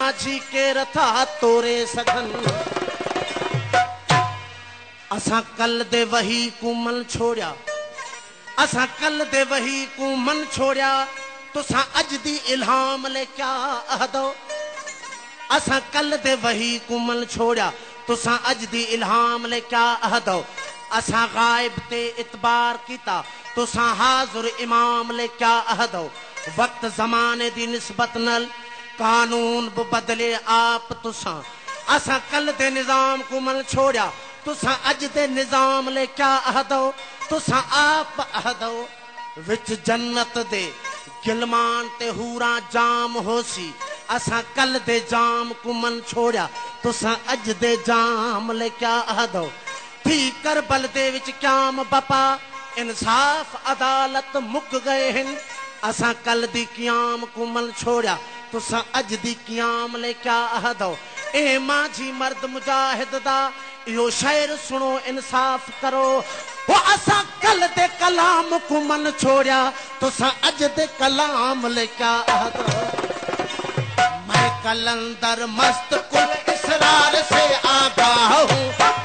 माझी के रथा तोरे सघन असा कल दे वही को मन छोड़िया असा कल दे वही को मन छोड़िया तुसा अज दी इल्हाम ले क्या अहदो असा कल दे वही को मन छोड़िया तुसा अज दी इल्हाम ले क्या अहदो असा गायब ते इतबार कीता तुसा हाजुर इमाम ले क्या अहदो वक्त जमाने दी निस्बत नल कानून बदले आप तुसा असा कल दे निजाम को मन छोड़िया तुसा अज दे निजाम ले क्या अहदो तुसा आप अहदो विच जन्नत दे गिलमान ते हूरा जाम होसी असा कल दे जाम को मन छोड़िया तुसा अज दे जाम ले क्या अहदो थी करबल दे विच क्याम बपा इंसाफ अदालत मुक गए हैं असा कल दी क्याम को मन छोड़िया तुसा अज दी क्याम ले क्या अहदो ए माझी मर्द मुजाहिद दा यो शायर सुनो इंसाफ करो वो असा कल दे कलाम को मन छोड़िया तुसा अज दे कलाम ले क्या अहदो मैं कलंदर मस्त कुल इसरार से आगाह हूँ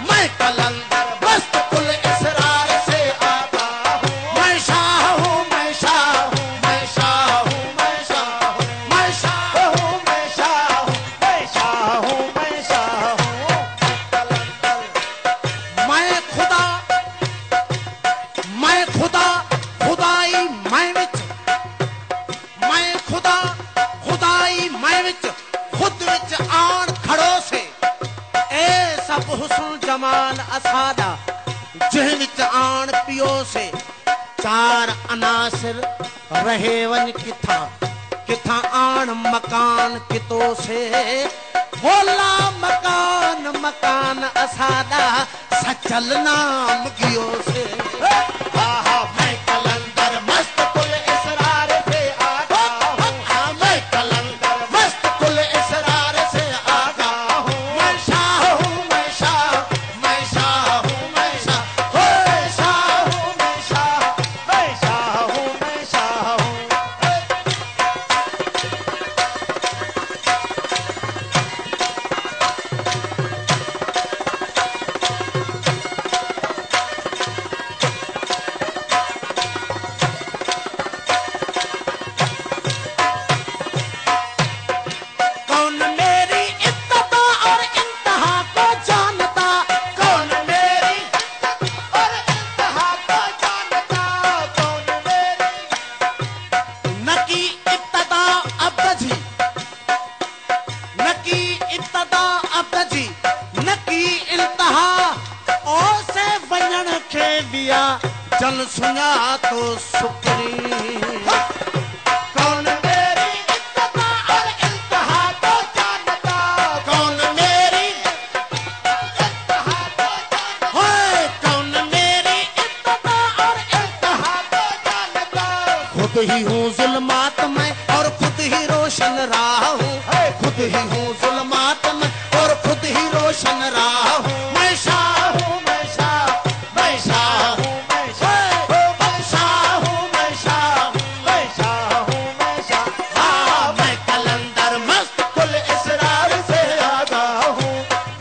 मैं कलंदर मस्त कुल इसरार से आगाह हूँ मैं शाह हूँ मैं शाह हूँ मैं शाह हूँ मैं शाह हूँ मैं शाह हूँ मैं शाह हूँ मैं शाह हूँ मैं शाह हूँ मैं खुदा खुदाई मैं विच मैं खुदा खुदाई मैं विच खुद विच आन खड़ो से ए सब हुस्न जमाल असादा जिह विच आन पियो से चार अनासिर रहे वन किथा किथा आन मकान कितो से बोला मकान मकान असादा सचल नाम गियो से आहा मैं कलंदर मस्त कुल इसरार से आगा हूँ मैं कलंदर मस्त कुल इसरार से आगा हूँ मैं शाह हूँ मैं शाह मैं शाह हूँ मैं शाह मैं शाह हूँ मैं शाह मैं शाह हूँ मैं शाह हूँ कौन मेरी इब्तदा और इंतहा को जानता कौन मेरी और इंतहा को जानता कौन मेरी न की इब्तदा अबजी न की इब्तदा अबजी न की इंतहा ओ से वजन खे दिया जन सुना तो सुपरी कौन मेरी इब्तदा और इंतहा को जानता कौन मेरी इंतहा को जानता होए कौन मेरी इब्तदा और इंतहा को जानता खुद ही हूँ जुल्मात में और खुद ही रोशन राह हूँ खुद ही हूँ जुल्मात में और खुद ही रोशन राह हूँ मैं शाह हूँ मैं शाह मैं शाह हूँ मैं शाह मैं शाह हूँ मैं शाह मैं शाह हूँ मैं शाह हाँ मैं कलंदर मस्त कुल इसरार से आगा हूँ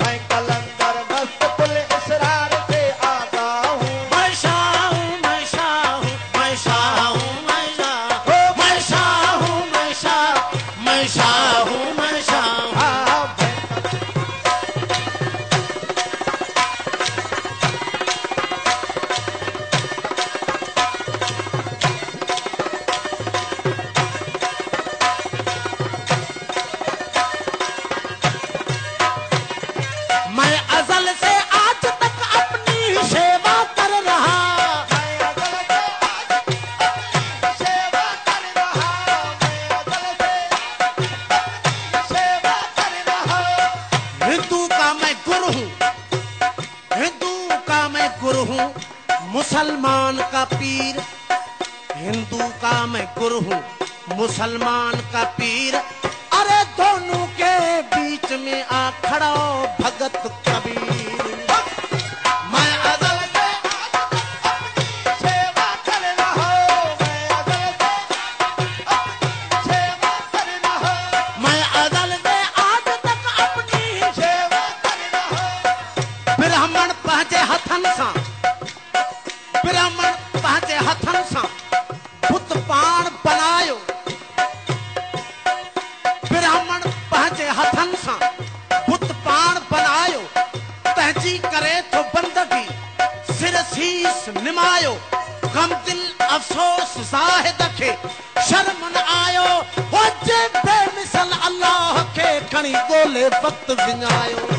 मैं कलंदर मस्त कुल इसरार से आगा हूँ मैं शाह हूँ मैं शाह हूँ मैं शाह हूँ मैं शाह मैं शाह हूँ मैं शाह मैं शाह हूँ मैं शाह हाँ मैं अज़ल से आज तक अपनी सेवा कर रहा मैं अज़ल से आज अपनी सेवा कर रहा मैं अज़ल से सेवा कर रहा हिंदू का मैं गुरु हूँ हिंदू का मैं गुरु हूँ मुसलमान का पीर हिंदू का मैं गुरु हूँ मुसलमान का पीर अरे दोनों के बीच में आ खड़ा हो भगत कबीर मैं अज़ल से आज तक अपनी सेवा कर रहा मैं अज़ल से अपनी सेवा कर रहा मैं अज़ल से तो बंदगी सिर शीस निमायो गम दिल अफसोस जाहिद खे शर्म न आयो हो जे बेमिसल अल्लाह के खणी गोले वक्त विञायो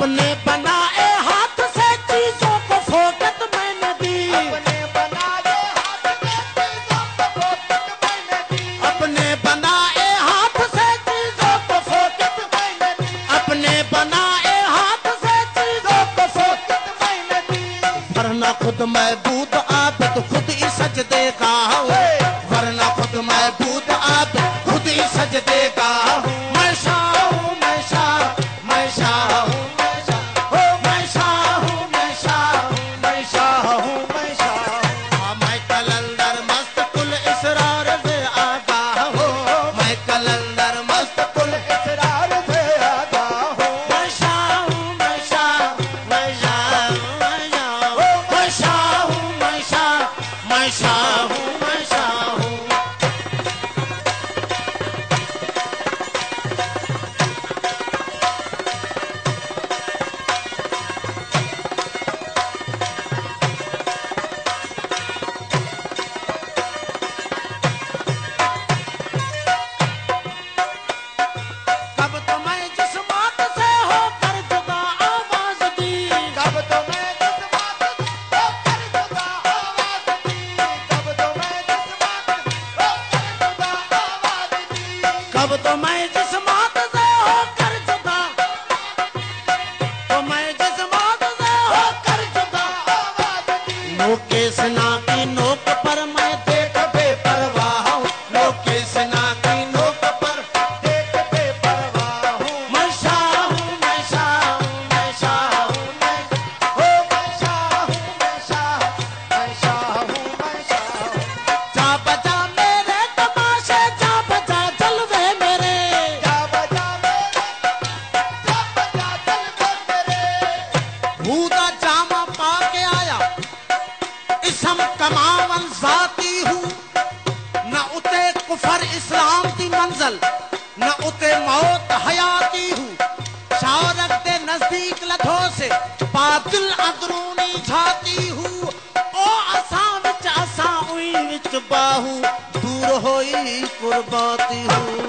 अपने बनाए हाथ से चीजों को फोकत मैंने दी अपने बनाए हाथ से चीजों को फोकत मैंने दी अपने बनाए हाथ से चीजों को फोकत मैंने दी अपने बनाए हाथ से चीजों को फोकत मैंने दी वरना खुद महबूब आबिद खुद ही सजदे का वरना खुद महबूब आबिद खुद ही सजदे का मैं शाह हूँ मैं शाह मैं शाह हूँ तो मैं जिस मौत से होकर जुदा तो मैं जिस मौत से होकर जुदा नोके सना की नोक पर मैं देख बेपरवाह हूँ नोके सना की नोक पर देख बेपरवाह हूँ मैं शाह हूँ मैं शाह हूँ मैं शाह हूँ मैं शाह हूँ मैं शाह मैं शाह हूँ मैं शाह जा बजा मेरे तमाशे जा बजा जलवे भूदा जामा पाके आया इसम कमावन जाती हूँ न उते कुफर इस्लाम दी मंजिल न उते मौत हयाती हूँ शारक दे नजदीक लथो से बादल अंदरूनी जाती हूँ ओ असा विच असा उई विच बाहू दूर होई कुर्बाती हूँ